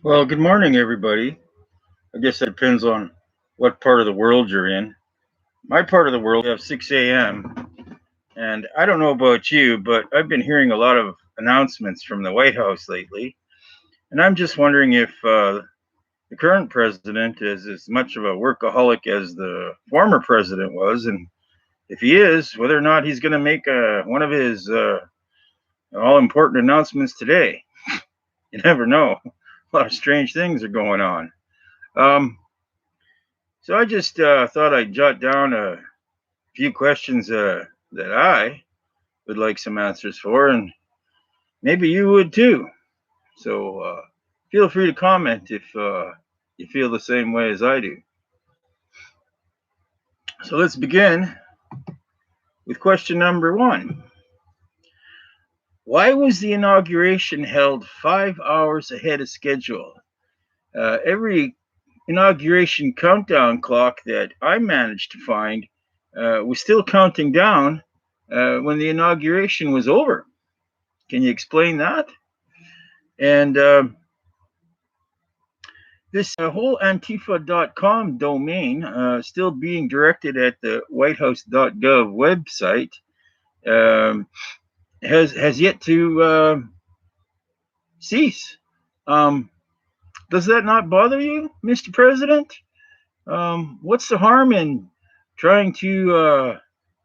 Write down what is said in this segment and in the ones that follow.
Well, good morning, everybody. I guess it depends on what part of the world you're in. My part of the world, we have 6 a.m. And I don't know about you, but I've been hearing a lot of announcements from the White House lately. And I'm just wondering if the current president is as much of a workaholic as the former president was. And if he is, whether or not he's going to make one of his all important announcements today. You never know. A lot of strange things are going on. Um, So I just thought I'd jot down a few questions that I would like some answers for, and maybe you would too. So feel free to comment if you feel the same way as I do. So let's begin with question number one. Why was the inauguration held 5 hours ahead of schedule? Every inauguration countdown clock that I managed to find was still counting down when the inauguration was over. Can you explain that? And this whole Antifa.com domain, still being directed at the WhiteHouse.gov website, um, has yet to cease. Um, does that not bother you, Mr. President? What's the harm in trying to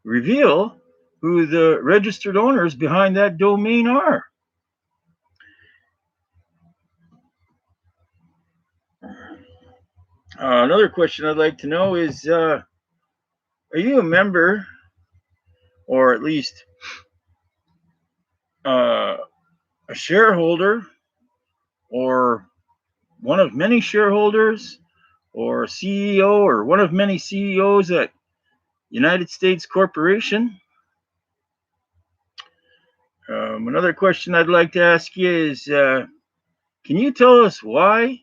reveal who the registered owners behind that domain are? Another question I'd like to know is are you a member, or at least uh, a shareholder, or one of many shareholders, or a CEO, or one of many CEOs at United States Corporation? Another question I'd like to ask you is can you tell us why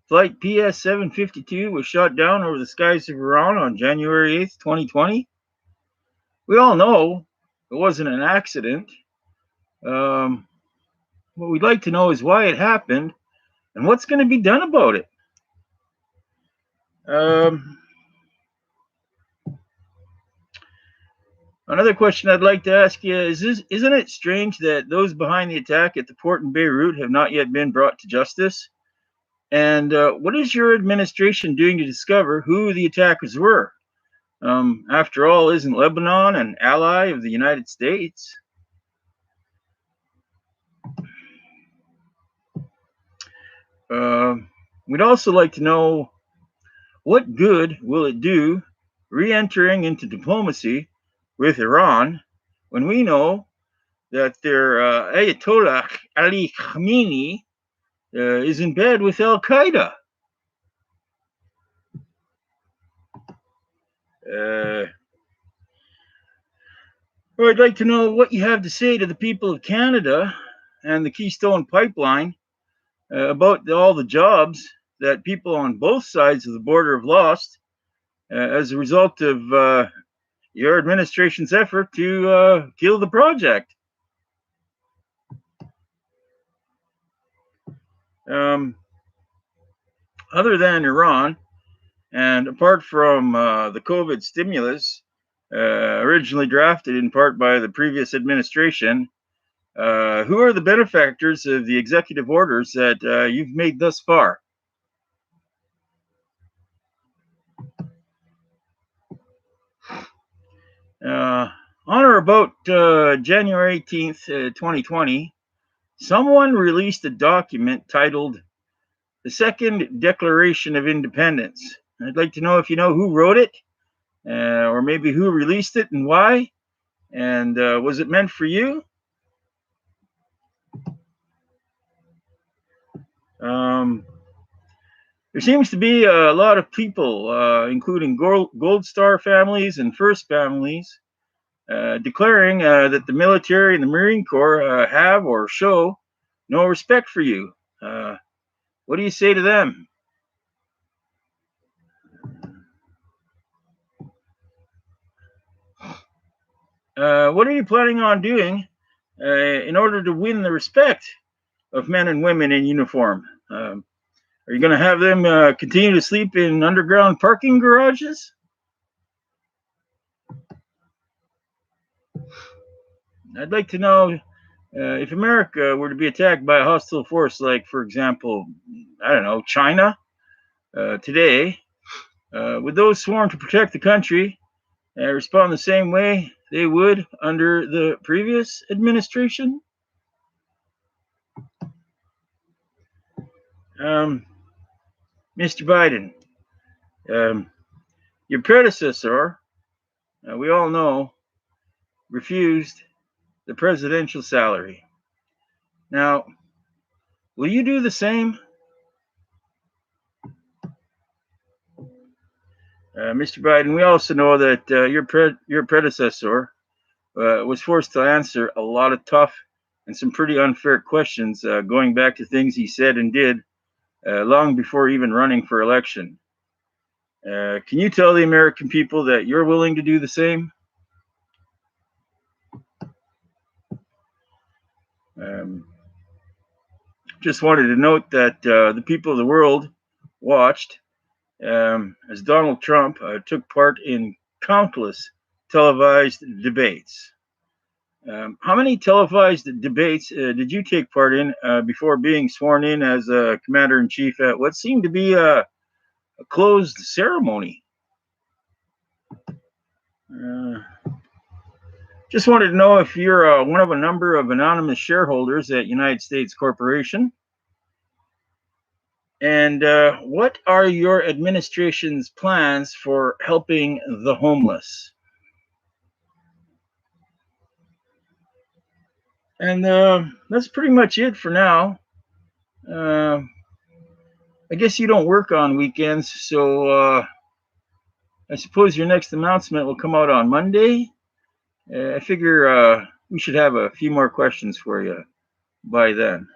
Flight PS 752 was shot down over the skies of Iran on January 8th, 2020? We all know it wasn't an accident. Um, what we'd like to know is why it happened and what's going to be done about it. Um, Another question I'd like to ask you is isn't it strange that those behind the attack at the port in Beirut have not yet been brought to justice? And what is your administration doing to discover who the attackers were? After all, isn't Lebanon an ally of the United States? Uh, we'd also like to know what good will it do re entering into diplomacy with Iran when we know that their Ayatollah Ali Khamenei is in bed with Al Qaeda? Uh, I'd like to know what you have to say to the people of Canada and the Keystone Pipeline about all the jobs that people on both sides of the border have lost as a result of your administration's effort to kill the project. Um, Other than Iran, and apart from the COVID stimulus, originally drafted in part by the previous administration, who are the benefactors of the executive orders that you've made thus far? Uh, on or about January 18th, 2020, someone released a document titled The Second Declaration of Independence. I'd like to know if you know who wrote it, or maybe who released it and why, and was it meant for you? Um, there seems to be a lot of people, including Gold Star families and First families, declaring that the military and the Marine Corps have or show no respect for you. What do you say to them? What are you planning on doing in order to win the respect of men and women in uniform? Are you going to have them continue to sleep in underground parking garages? I'd like to know if America were to be attacked by a hostile force, like, for example, I don't know, China today, would those sworn to protect the country respond the same way they would under the previous administration? Mr. Biden, your predecessor, we all know, refused the presidential salary. Now, will you do the same? Mr. Biden, we also know that your predecessor was forced to answer a lot of tough and some pretty unfair questions going back to things he said and did long before even running for election. Can you tell the American people that you're willing to do the same? Just wanted to note that the people of the world watched as Donald Trump took part in countless televised debates. How many televised debates did you take part in before being sworn in as commander-in-chief at what seemed to be a closed ceremony? Just wanted to know if you're one of a number of anonymous shareholders at United States Corporation. And what are your administration's plans for helping the homeless? And that's pretty much it for now. I guess you don't work on weekends, so I suppose your next announcement will come out on Monday. I figure we should have a few more questions for you by then.